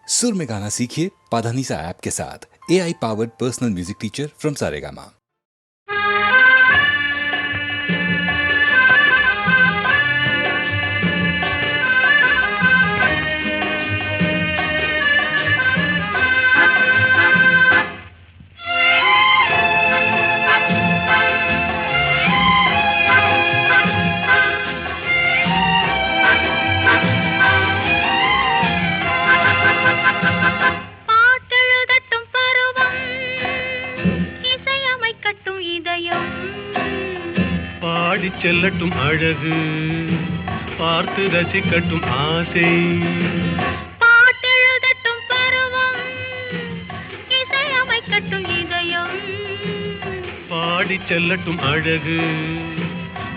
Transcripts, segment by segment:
सुर में गाना सीखिए पाधानीसा ऐप के साथ। AI powered personal music teacher from Saregama. செல்லட்டும் அழகு பார்த்து ரசிக்கட்டும் ஆசை பாட்டெழுதட்டும் பருவம் இசையமைக்கட்டும் இதயம் பாடி செல்லட்டும் அழகு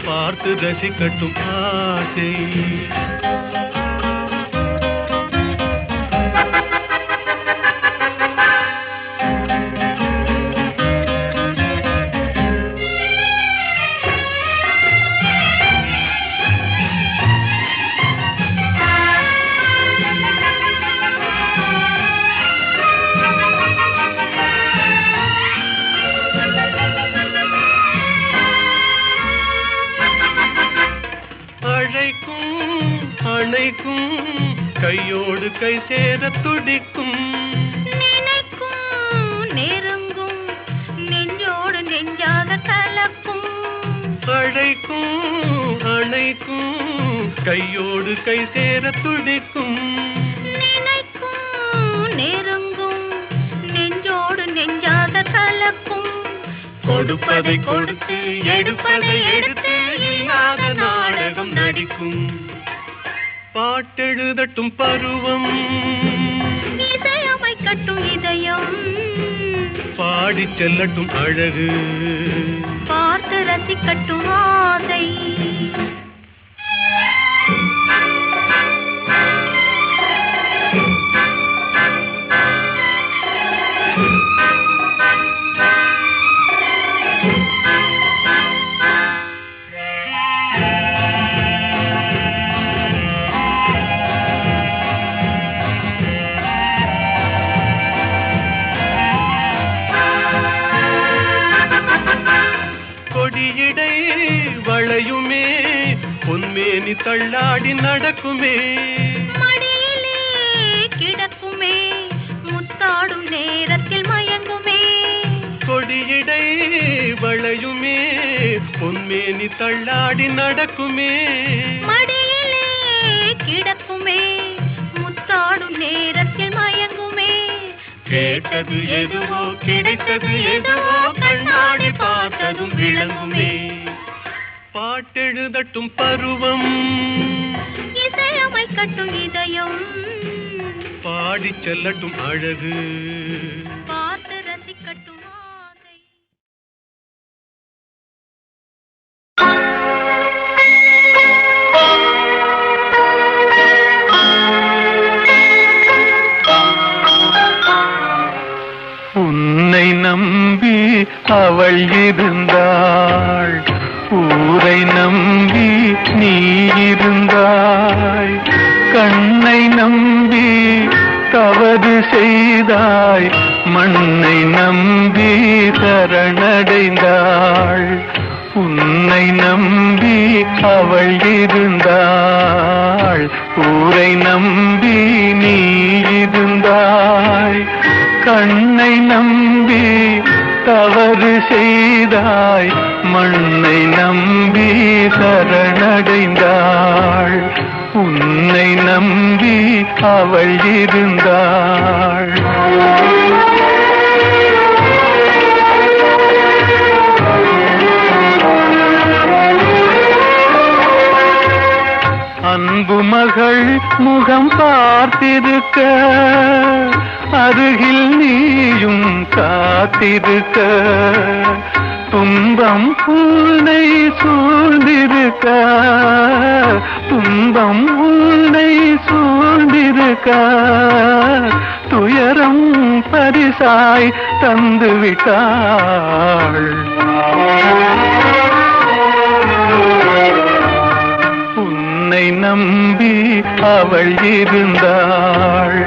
பார்த்து ரசிக்கட்டும் ஆசை கையோடு கை சேர துடிக்கும் நினைக்கும் நெருங்கும் நெஞ்சோடு நெஞ்சாக கலக்கும் அணைக்கும் கையோடு கை சேர துடிக்கும் நினைக்கும் நெருங்கும் நெஞ்சோடு நெஞ்சாக கலக்கும் கொடுப்பதை கொடுத்து எடுப்பதை எடுத்து இல்லாத நாடகம் நடிக்கும் பாட்டெழுதட்டும் பருவம் இசையமைக்கட்டும் இதயம் பாடி செல்லட்டும் அழகு பார்த்து ரசிக்கட்டும் ஆசை வளையுமே பொன்மேனி தள்ளாடி நடக்குமே மடியிலே கிடக்குமே முத்தாடும் நேரத்தில் மயங்குமே கொடியிடை வளையுமே பொன்மேனி தள்ளாடி நடக்குமே மடியிலே கிடக்குமே முத்தாடும் நேரத்தில் மயங்குமே கேட்டது எதுவோ கிடைத்தது எதுவோ கண்ணாடி பார்த்ததும் விளங்குமே பாட்டெழுதட்டும் பருவம் இசையமைக்கட்டும் இதயம் பாடி செல்லட்டும் அழகு பார்த்து ரசிக்கட்டும் ஆசை உன்னை நம்பி அவள் இருந்தாள் ஊரை நம்பி நீ இருந்தாய் கண்ணை நம்பி தவறு செய்தாய் மண்ணை நம்பி சரணடைந்தாள் உன்னை நம்பி அவள் இருந்தாள் ஊரை நம்பி நீ இருந்தாய் கண்ணை நம்பி தவறு செய்தாய் மண்ணை நம்பி சரணடைந்தாள் உன்னை நம்பி அவள் இருந்தாள் அன்பு மகள் முகம் பார்த்திருக்க அருகில் நீயும் காத்திருக்க துன்பம் உன்னை சூழ்ந்திருக்க துன்பம் உன்னை சூழ்ந்திருக்க துயரம் பரிசாய் தந்துவிட்டாள் உன்னை நம்பி அவள் இருந்தாள்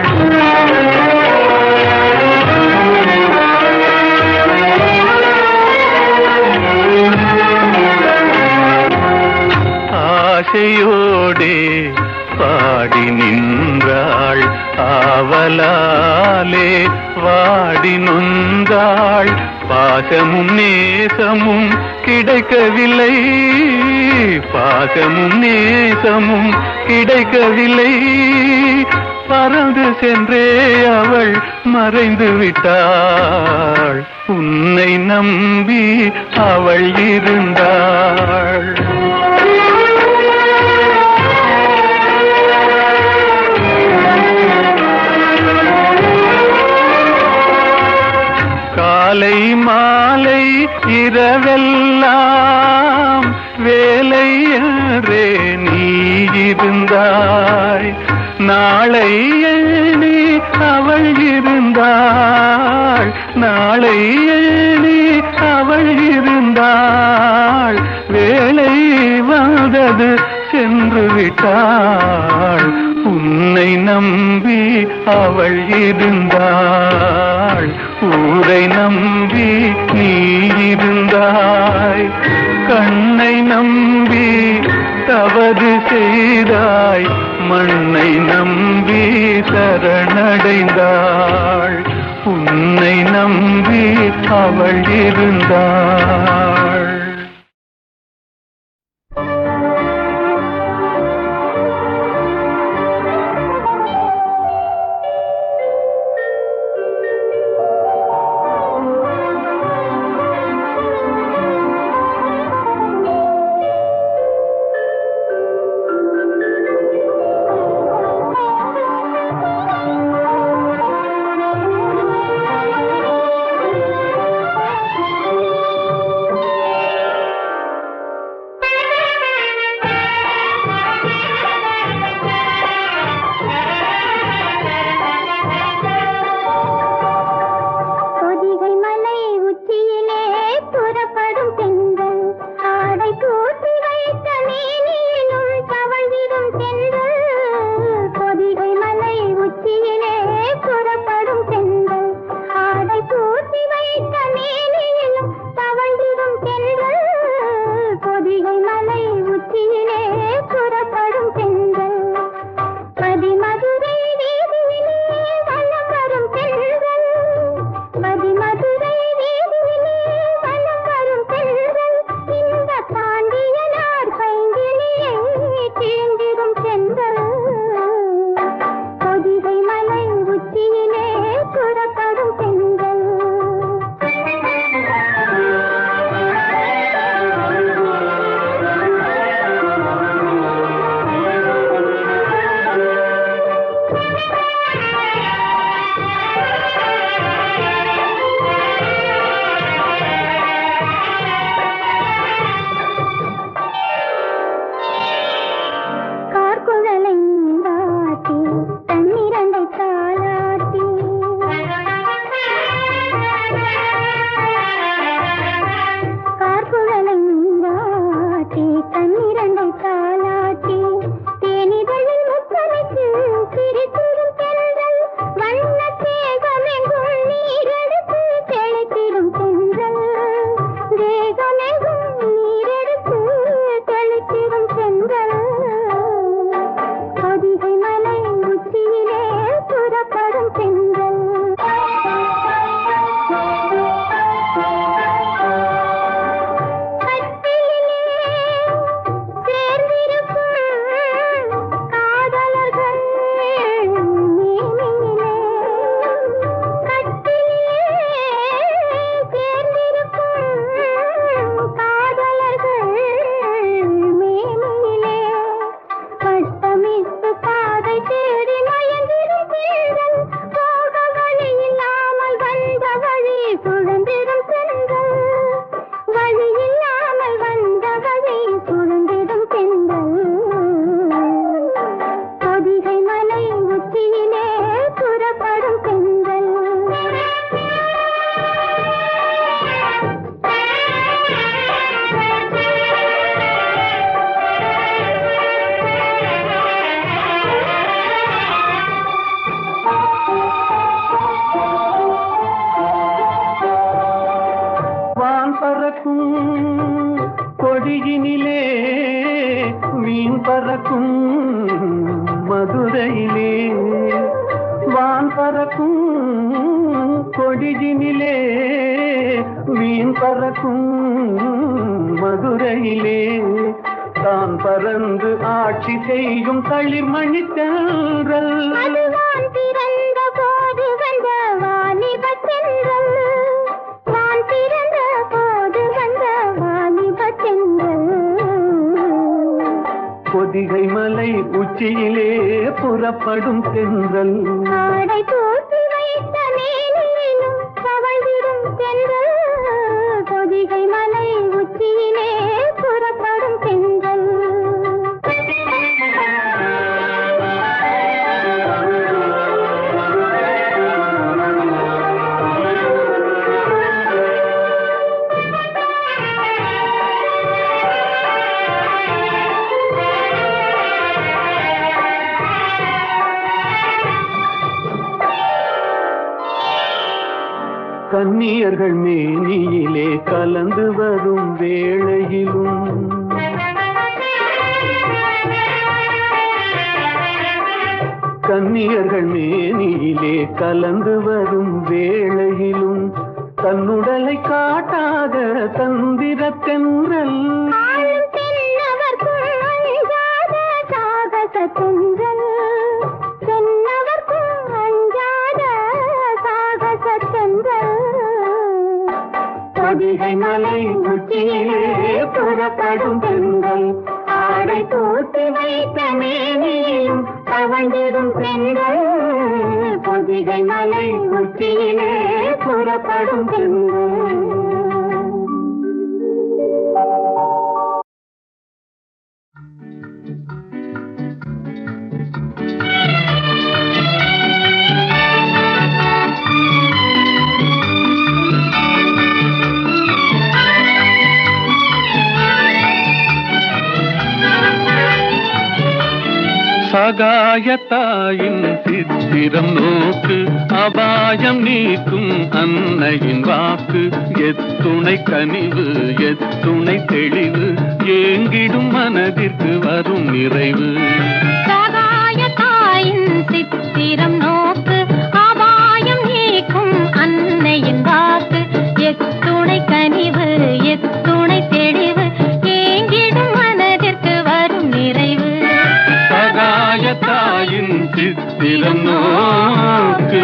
இசையோடே பாடி நின்றாள், ஆவலாலே வாடி நொந்தாள். பாசமும் நேசமும் கிடைக்கவில்லை, பாசமும் நேசமும் கிடைக்கவில்லை. பறந்து சென்றே அவள் மறைந்து விட்டாள், உன்னை நம்பி அவள் இருந்தாள். காலை மாலை இரவெல்லாம் வேலை என்றே நீ இருந்தாய், நாளை எண்ணி அவள் இருந்தாள், நாளை எண்ணி அவள் இருந்தாள். வேலை வந்தது சென்று விட்டாள், உன்னை நம்பி அவள் இருந்தாள். ஊரை நம்பி நீ இருந்தாய், கண்ணை நம்பி தவறு செய்தாய், மண்ணை நம்பி சரணடைந்தாள். உன்னை நம்பி அவள் இருந்தாள். பறக்கும் மதுரையிலே வான் பறக்கும் கொடியினிலே வீண் பறக்கும் மதுரையிலே தான் பறந்து ஆட்சி செய்யும் தளிர்மணி தென்றல் அதுதான் பிறந்த போது வந்த வாலிப தென்றல் நான் பிறந்த போது வந்த வாலிப தென்றல் பொதிகை மலை உச்சியிலே புறப்படும் தென்றல் ஆடை தூக்கி வைத்த மேலும் கவழ்ந்திடும் தென்றல் பொதிகை மலை உச்சியிலே புறப்படும் தென்றல் கன்னியர்கள் மேனியிலே கலந்து வரும் வேளையிலும் கன்னியர்கள் மேனியிலே கலந்து வரும் வேளையிலும் தன்னுடலை காட்டாத தந்திர தென்றல் ஆளும் தென்னவர்க்கும் அஞ்சாத சாகச தென்றல் தென்னவர்க்கும் அஞ்சாத சாகச தென்றல் பொதிகை மலை உச்சியிலே புறப்படும் தென்றல் ஆடை தூக்கி வைத்த மேனியும் கவழ்ந்திடும் பெண்கள் பொதிகை மலை உச்சியிலே புறப்படும் பெண்கள் சகாயத்தாயின் சித்திரம் நோக்கு அபாயம் நீக்கும் அன்னையின் வாக்கு எத்துணை கனிவு எத்துணை தெளிவு ஏங்கிடும் மனதிற்கு வரும் நிறைவு சகாயத்தாயின் சித்திரம் நோக்கு அபாயம் நீக்கும் அன்னையின் வாக்கு எத்துணை கனிவு எத்துணை தெளிவு ஏங்கிடும் மனதிற்கு வரும் நிறைவு சகாயத்தாயின் சித்திரம் நோக்கு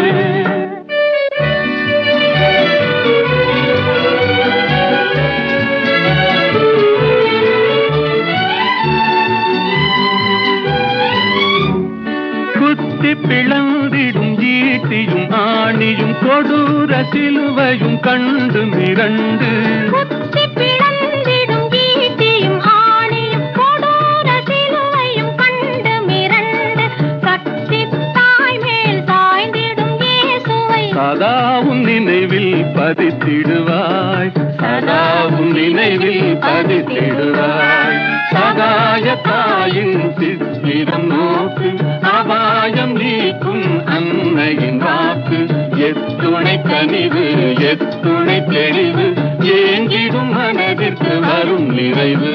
குத்தி பிளந்திடும் ஈட்டியும் ஆணியும் கொடூர சிலுவையும் கண்டு மிரண்டு குத்தி பிளந்திடும் ஈட்டியும் ஆணியும் கொடூர சிலுவையும் கண்டு மிரண்டு சக்தி தாய் மேல் சாய்ந்திடும் இயேசுவை சதாவும் நினைவில் பதித்திடுவாய் சதாவும் நினைவில் பதித்திடுவாய் சகாயத்தாயின் சித்திரம் நோக்கு அபாயம் நீக்கும் அன்னையின் வாக்கு எத்துணை கனிவு எத்துணை தெளிவு ஏங்கிடும் மனதிற்கு வரும் நிறைவு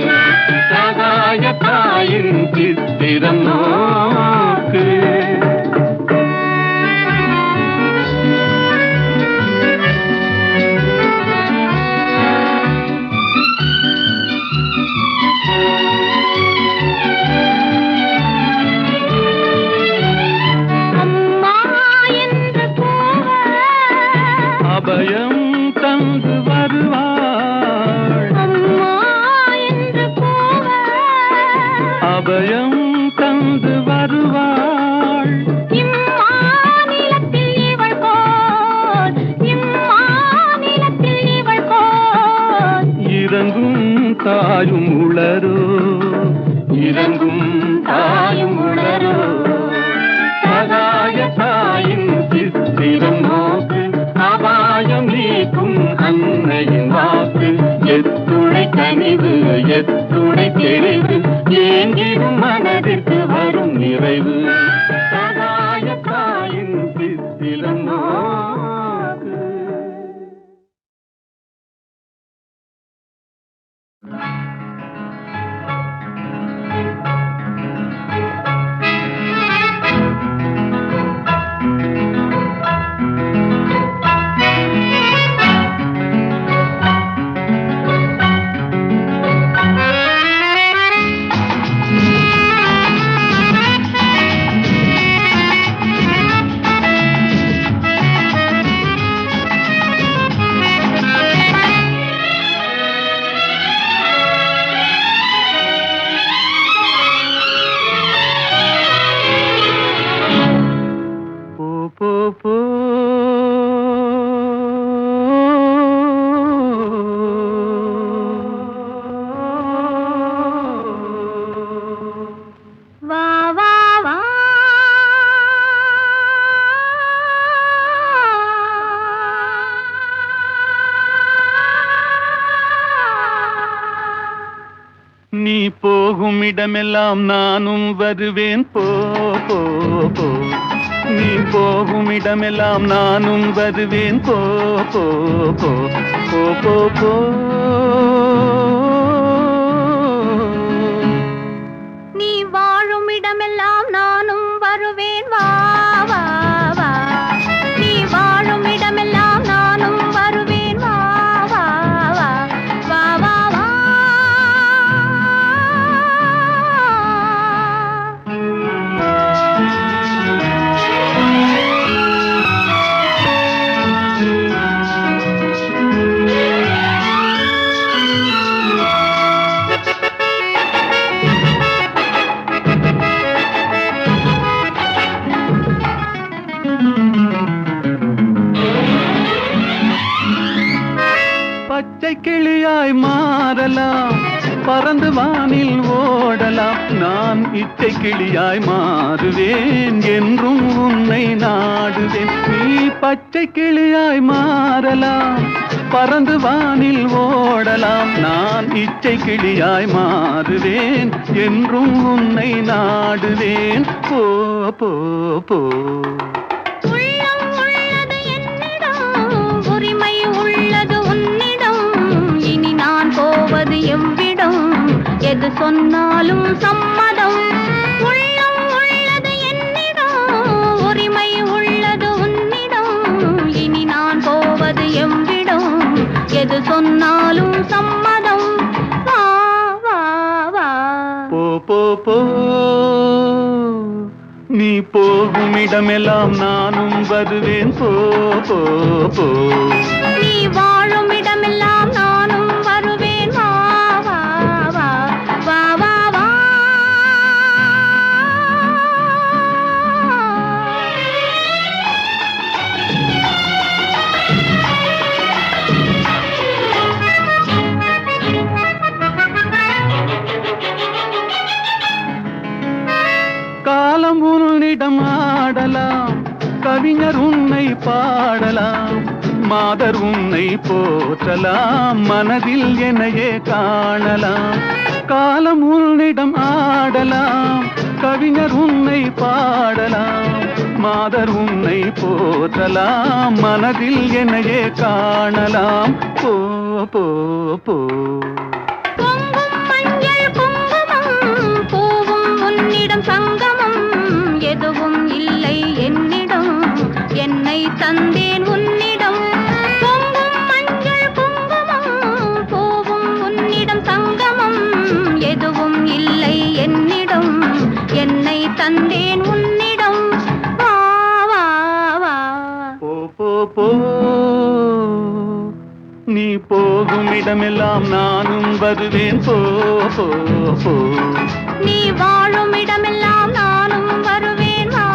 சகாயத்தாயின் சித்திரம் நோக்கு அபயம் தந்து வருவாள் அம்மா என்று கூவ அபயம் தந்து வருவாள் இம்மாநிலத்தில் இவள் போல் இம்மாநிலத்தில் இவள் போல் இறங்கும் தாயும் உளரோ இறங்கும் தாயும் உளரோ சகாயத்தாயின் சித்திரம் நோக்கு அபாயம் நீக்கும் அன்னையின் வாக்கு எத்துணை கனிவு எத்துணை தெளிவு ஏங்கிடும் மனதிற்கு வரும் நிறைவு சகாயத்தாயின் சித்திரம் நோக்கு போ வா வா வா நீ போகும் இடமெல்லாம் நானும் வருவேன் போ போ போ நீ போகும் இடமெல்லாம் நானும் வருவேன் போ போ போ போ போ போ நீ வாழும் இடமெல்லாம் நானும் வருவேன் வா வா வா நீ வாழும் இடமெல்லாம் நானும் வருவேன் வா வா வா வா வா வா பச்சை கிளியாய் மாறலாம் பறந்து வானில் ஓடலாம் நான் இச்சை கிளியாய் மாறுவேன் என்றும் உன்னை நாடுவேன் நீ பச்சை கிளியாய் மாறலாம் பறந்து வானில் ஓடலாம் நான் இச்சை கிளியாய் மாறுவேன் என்றும் உன்னை நாடுவேன் போ போ போ உள்ளம் உள்ளது என்னிடம் உரிமை உள்ளது உன்னிடம் இனி நான் போவது எவ்விடம் எது சொன்னாலும் சம்மதம் உள்ளம் உள்ளது என்னிடம் உரிமை உள்ளது உன்னிடம் இனி நான் போவது எவ்விடம் எது சொன்னாலும் சம்மதம் வா வா வா போ போ போ நீ போகும் இடமெல்லாம் நானும் வருவேன் போ போ போ நீ வாழும் இடமெல்லாம் நானும் வருவேன் வா வா வா வா வா வா காலம் உன்னிடம் ஆடலாம் கவிஞர் உன்னை பாடலாம் மாதர் உன்னை போற்றலாம் மனதில் என்னையே காணலாம் காலம் உன்னிடம் ஆடலாம் கவிஞர் உன்னை பாடலாம் மாதர் உன்னை போற்றலாம் மனதில் என்னையே காணலாம் போ போ போ பொங்கும் மஞ்சள் குங்குமம் பூவும் உன்னிடம் சங்கமம் எதுவும் இல்லை என்னிடம் என்னை தந்தேன் உன்னிடம் பொங்கும் மஞ்சள் குங்குமம் பூவும் உன்னிடம் சங்கமம் எதுவும் இல்லை என்னிடம் என்னை தந்தேன் உன்னிடம் வா வா வா போ போ போ நீ போகும் இடமெல்லாம் நானும் வருவேன் போ போ போ நீ வாழும் இடமெல்லாம் நானும் வருவேன் வா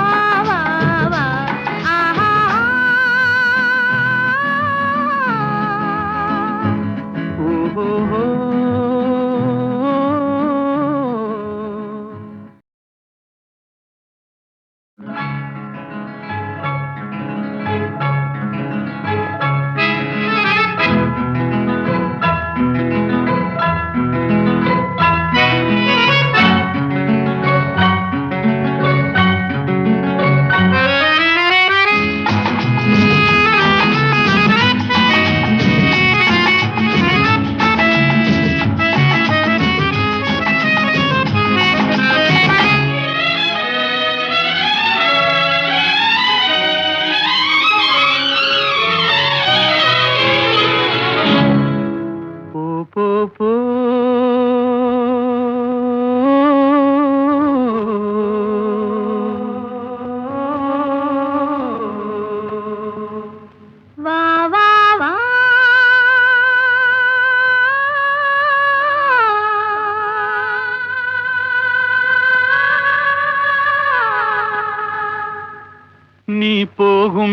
வா வா ஆஹா ஓஹோ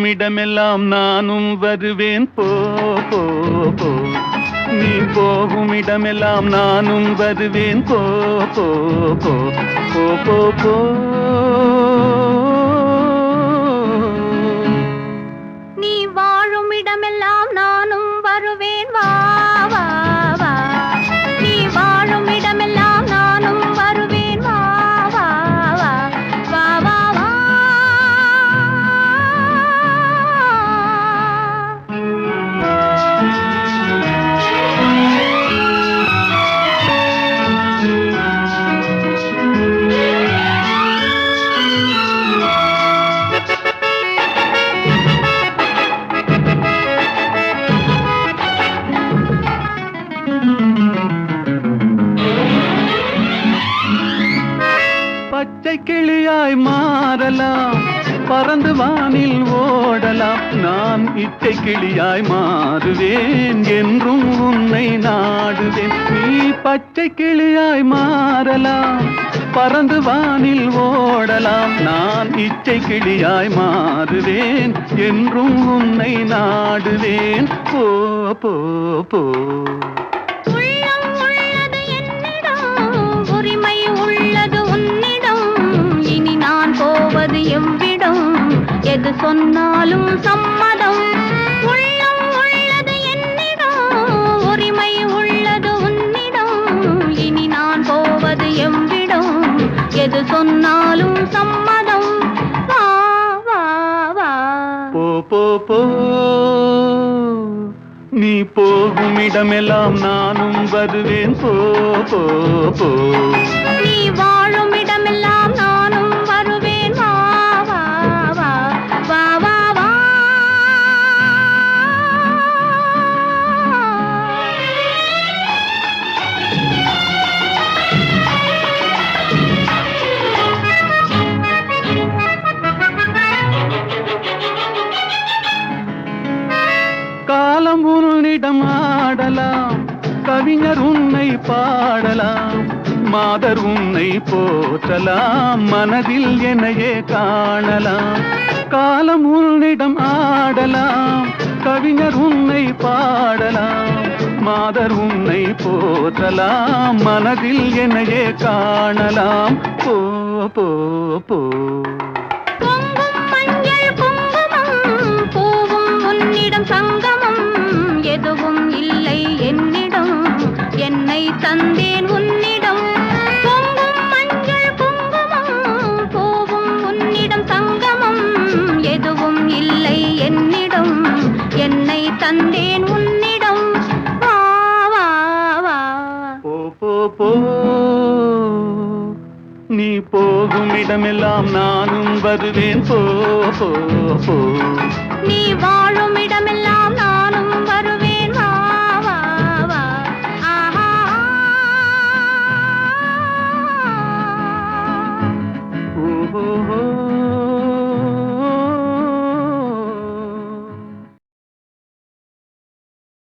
இடமெல்லாம் நானும் வருவேன் போ போ போ நீ போகும் இடமெல்லாம் நானும் வருவேன் போ போ போ போ போ போ நீ வாழும் இடமெல்லாம் நானும் வருவேன் வா வா வா நீ வாழும் இடமெல்லாம் நானும் வருவேன் வா வா வா வா வா வா பச்சை கிளியாய் மாறலாம் பறந்து வானில் ஓடலாம் நான் இச்சை கிளியாய் மாறுவேன் என்றும் உன்னை நாடுவேன் நீ பச்சை கிளியாய் மாறலாம் பறந்து வானில் ஓடலாம் நான் இச்சை கிளியாய் மாறுவேன் என்றும் உன்னை நாடுவேன் போ போ போ உள்ளம் உள்ளது என்னிடம் உரிமை உள்ளது உன்னிடம் இனி நான் போவது எவ்விடம் எது சொன்னாலும் சம்மதம் உள்ளம் உள்ளது என்னிடம் உரிமை உள்ளது உன்னிடம் இனி நான் போவது எவ்விடம் எது சொன்னாலும் சம்மதம் வா வா வா போ போ போ நீ போகும் இடமெல்லாம் நானும் வருவேன் போ போ போ நீ வாழும் இடமெல்லாம் நானும் வருவேன் வா வா வா வா வா வா காலம் உன்னிடம் ஆடலாம் கவிஞர் உன்னை பாடலாம் மாதர் உன்னை போற்றலாம் மனதில் என்னையே காணலாம் காலம் உன்னிடம் ஆடலாம் கவிஞர் உன்னை பாடலாம் மாதர் உன்னை போற்றலாம் மனதில் என்னையே காணலாம் போ போ போ பொங்கும் மஞ்சள் குங்குமம் பூவும் உன்னிடம் சங்கமம் எதுவும் இல்லை என்னிடம் என்னை தந்தேன் உன்னிடம் பொங்கும் மஞ்சள் குங்குமம் பூவும் உன்னிடம் சங்கமம் எதுவும் இல்லை என்னிடம் என்னை தந்தேன் உன்னிடம் வா வா வா போ போ போ நீ போகும் இடமெல்லாம் நானும் வருவேன் போ போ போ